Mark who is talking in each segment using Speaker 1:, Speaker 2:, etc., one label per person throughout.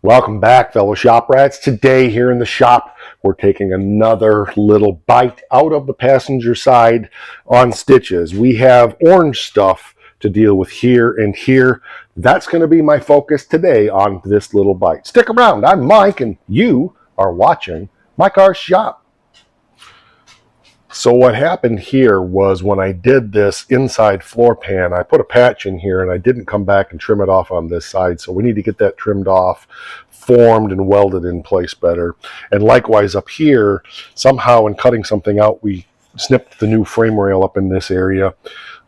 Speaker 1: Welcome back, fellow shop rats. Today here in the shop, we're taking another little bite out of the passenger side on stitches. We have orange stuff to deal with here and here. That's going to be my focus today on this little bite. Stick around. I'm Mike, and you are watching My Car Shop. So what happened here was when I did this inside floor pan, I put a patch in here and I didn't come back and trim it off on this side. So we need to get that trimmed off, formed and welded in place better. And likewise up here, somehow in cutting something out, we snipped the new frame rail up in this area.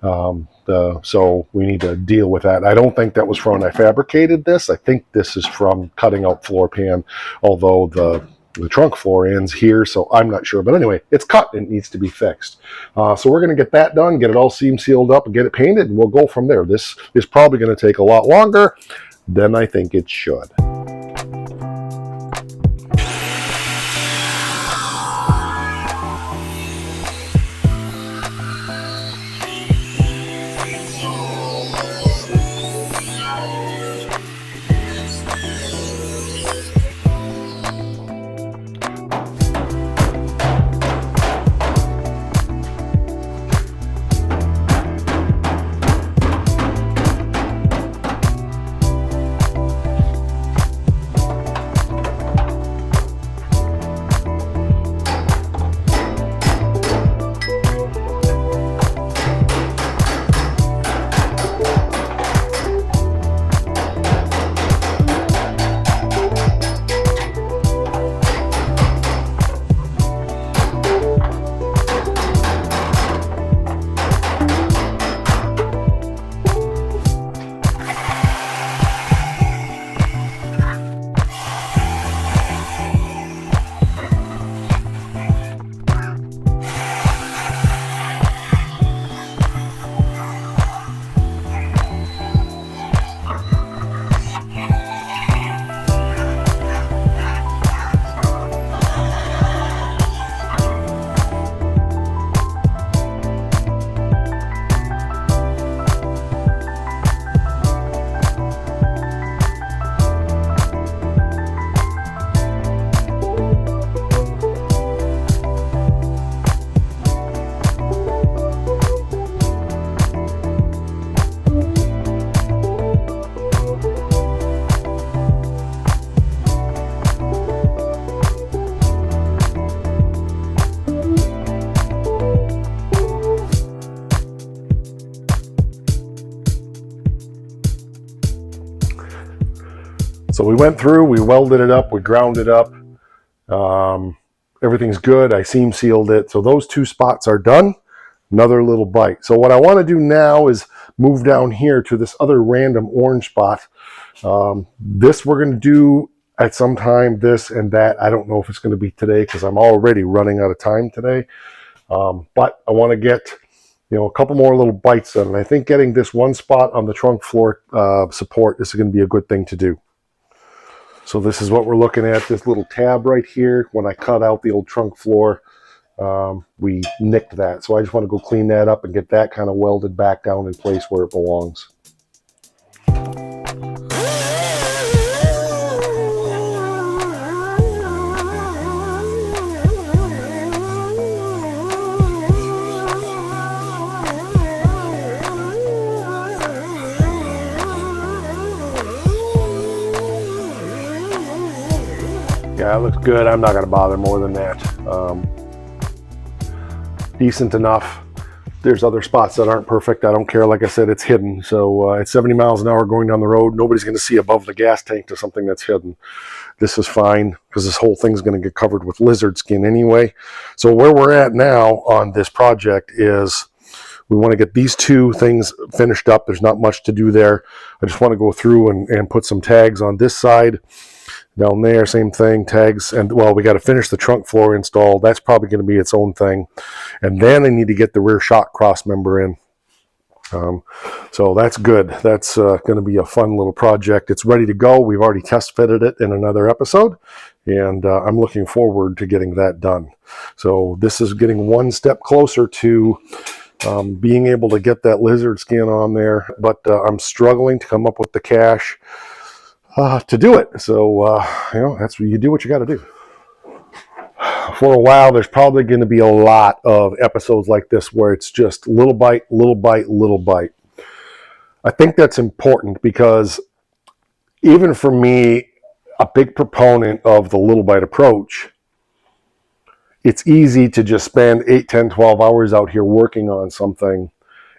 Speaker 1: So we need to deal with that. I don't think that was from when I fabricated this. I think this is from cutting out floor pan, although the trunk floor ends here, so I'm not sure. But anyway, it's cut and it needs to be fixed. So we're going to get that done, get it all seam sealed up, and get it painted, and we'll go from there. This is probably going to take a lot longer than I think it should. So we went through, we welded it up, we ground it up. Everything's good. I seam sealed it. So those two spots are done. Another little bite. So what I want to do now is move down here to this other random orange spot. This we're going to do at some time, this and that. I don't know if it's going to be today because I'm already running out of time today. But I want to get a couple more little bites done. And I think getting this one spot on the trunk floor support is going to be a good thing to do. So this is what we're looking at, this little tab right here. When I cut out the old trunk floor, we nicked that. So I just want to go clean that up and get that kind of welded back down in place where it belongs. Yeah, it looks good. I'm not going to bother more than that. Decent enough. There's other spots that aren't perfect. I don't care. Like I said, it's hidden. So at 70 miles an hour going down the road, nobody's going to see above the gas tank to something that's hidden. This is fine because this whole thing's going to get covered with lizard skin anyway. So where we're at now on this project is we want to get these two things finished up. There's not much to do there. I just want to go through and put some tags on this side. Down there, same thing, tags, and well, we got to finish the trunk floor installed. That's probably going to be its own thing. And then I need to get the rear shock cross member in. So that's good. That's going to be a fun little project. It's ready to go. We've already test fitted it in another episode, and I'm looking forward to getting that done. So this is getting one step closer to being able to get that lizard skin on there, but I'm struggling to come up with the cash. to do it. So, you know, that's what you got to do. For a while, there's probably going to be a lot of episodes like this where it's just little bite, little bite, little bite. I think that's important because even for me, a big proponent of the little bite approach, it's easy to just spend 8, 10, 12 hours out here working on something,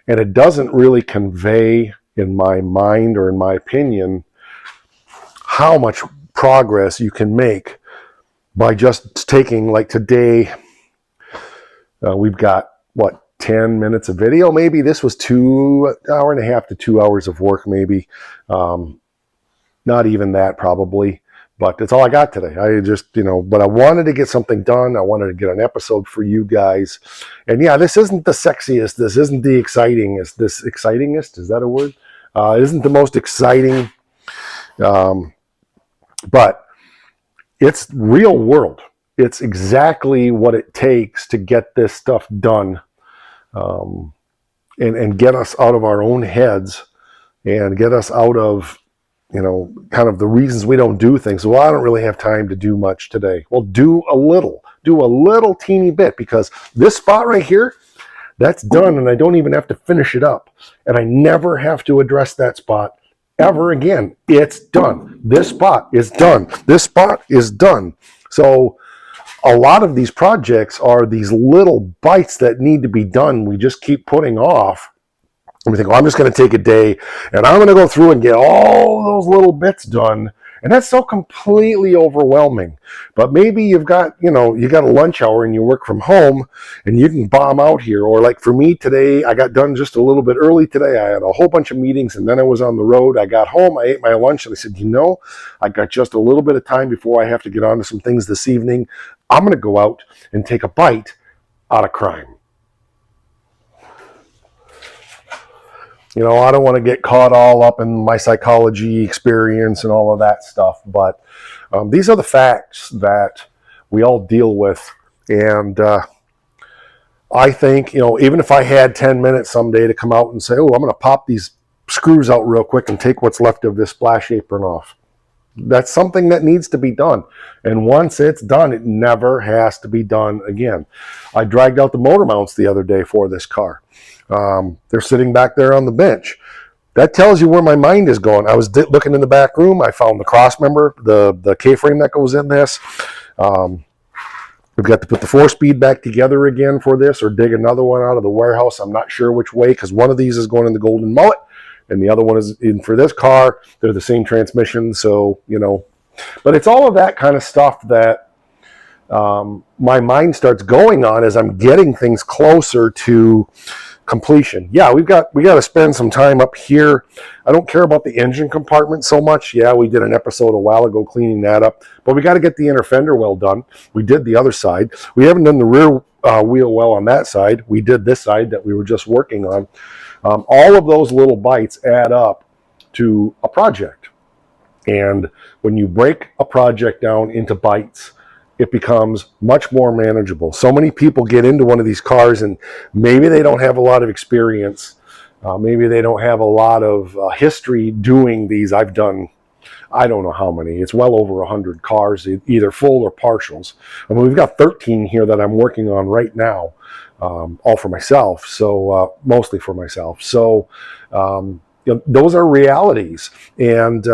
Speaker 1: and it doesn't really convey in my mind or in my opinion how much progress you can make by just taking, like today, we've got, what, 10 minutes of video maybe? This was 1.5 to 2 hours of work maybe. Not even that probably. But that's all I got today. I just, you know, but I wanted to get something done. I wanted to get an episode for you guys. And yeah, this isn't the sexiest. This isn't the excitingest. This excitingest, is that a word? Isn't the most exciting. But it's real world. It's exactly what it takes to get this stuff done, and get us out of our own heads and get us out of, you know, kind of the reasons we don't do things. Well, I don't really have time to do much today. Well, do a little teeny bit, because this spot right here, that's done, and I don't even have to finish it up. And I never have to address that spot ever again. It's done. This spot is done. This spot is done. So a lot of these projects are these little bites that need to be done. We just keep putting off. And we think, well, I'm just going to take a day and I'm going to go through and get all those little bits done. And that's so completely overwhelming. But maybe you've got, you know, you got a lunch hour and you work from home and you can bomb out here. Or like for me today, I got done just a little bit early today. I had a whole bunch of meetings and then I was on the road. I got home, I ate my lunch, and I said, you know, I got just a little bit of time before I have to get on to some things this evening. I'm going to go out and take a bite out of crime. You know, I don't want to get caught all up in my psychology experience and all of that stuff, but these are the facts that we all deal with. And I think, you know, even if I had 10 minutes someday to come out and say, oh, I'm going to pop these screws out real quick and take what's left of this splash apron off, that's something that needs to be done. And once it's done, it never has to be done again. I dragged out the motor mounts the other day for this car. They're sitting back there on the bench. That tells you where my mind is going. I was looking in the back room. I found the cross member, the K-frame that goes in this. We've got to put the 4-speed back together again for this, or dig another one out of the warehouse. I'm not sure which way, because one of these is going in the Golden Mullet and the other one is in for this car. They're the same transmission, so, you know. But it's all of that kind of stuff that my mind starts going on as I'm getting things closer to completion. Yeah, we got to spend some time up here. I don't care about the engine compartment so much. Yeah, we did an episode a while ago cleaning that up, but we got to get the inner fender well done. We did the other side. We haven't done the rear wheel well on that side. We did this side that we were just working on. All of those little bites add up to a project. And when you break a project down into bites, it becomes much more manageable. So many people get into one of these cars and maybe they don't have a lot of experience. Maybe they don't have a lot of history doing these. I've done, I don't know how many. It's well over 100 cars, either full or partials. I mean, we've got 13 here that I'm working on right now, all for myself. So mostly for myself. So you know, those are realities. And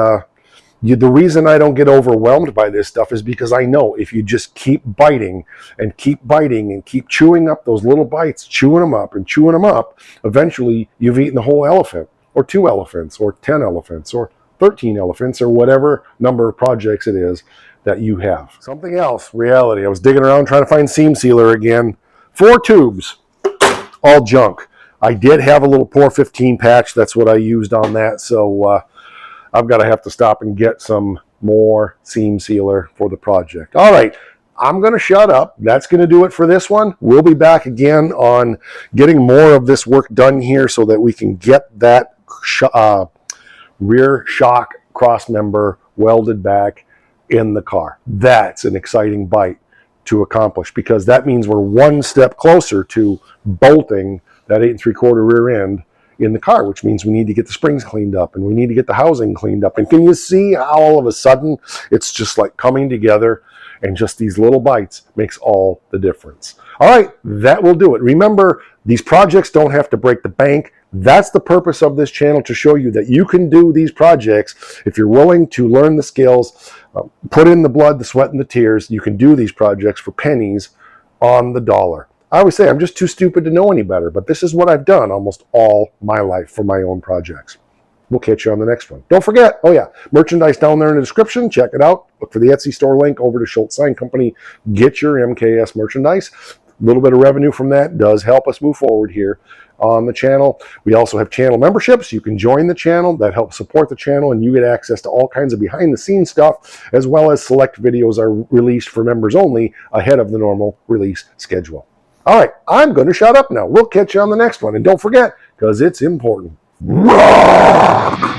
Speaker 1: the reason I don't get overwhelmed by this stuff is because I know if you just keep biting and keep biting and keep chewing up those little bites, chewing them up and chewing them up, eventually you've eaten the whole elephant, or 2 elephants, or 10 elephants, or 13 elephants, or whatever number of projects it is that you have. Something else, reality. I was digging around trying to find seam sealer again. 4 tubes, all junk. I did have a little Pour 15 patch. That's what I used on that. So I've got to have to stop and get some more seam sealer for the project. All right, I'm going to shut up. That's going to do it for this one. We'll be back again on getting more of this work done here so that we can get that rear shock cross member welded back in the car. That's an exciting bite to accomplish, because that means we're one step closer to bolting that 8 3/4 rear end in the car, which means we need to get the springs cleaned up and we need to get the housing cleaned up. And can you see how all of a sudden it's just like coming together, and just these little bites makes all the difference. All right, that will do it. Remember, these projects don't have to break the bank. That's the purpose of this channel, to show you that you can do these projects if you're willing to learn the skills, put in the blood, the sweat, and the tears. You can do these projects for pennies on the dollar. I always say I'm just too stupid to know any better, but this is what I've done almost all my life for my own projects. We'll catch you on the next one. Don't forget, oh yeah, merchandise down there in the description. Check it out. Look for the Etsy store link over to Schultz Sign Company. Get your MKS merchandise. A little bit of revenue from that does help us move forward here on the channel. We also have channel memberships. You can join the channel. That helps support the channel, and you get access to all kinds of behind-the-scenes stuff, as well as select videos are released for members only ahead of the normal release schedule. All right, I'm going to shut up now. We'll catch you on the next one. And don't forget, because it's important. Rock!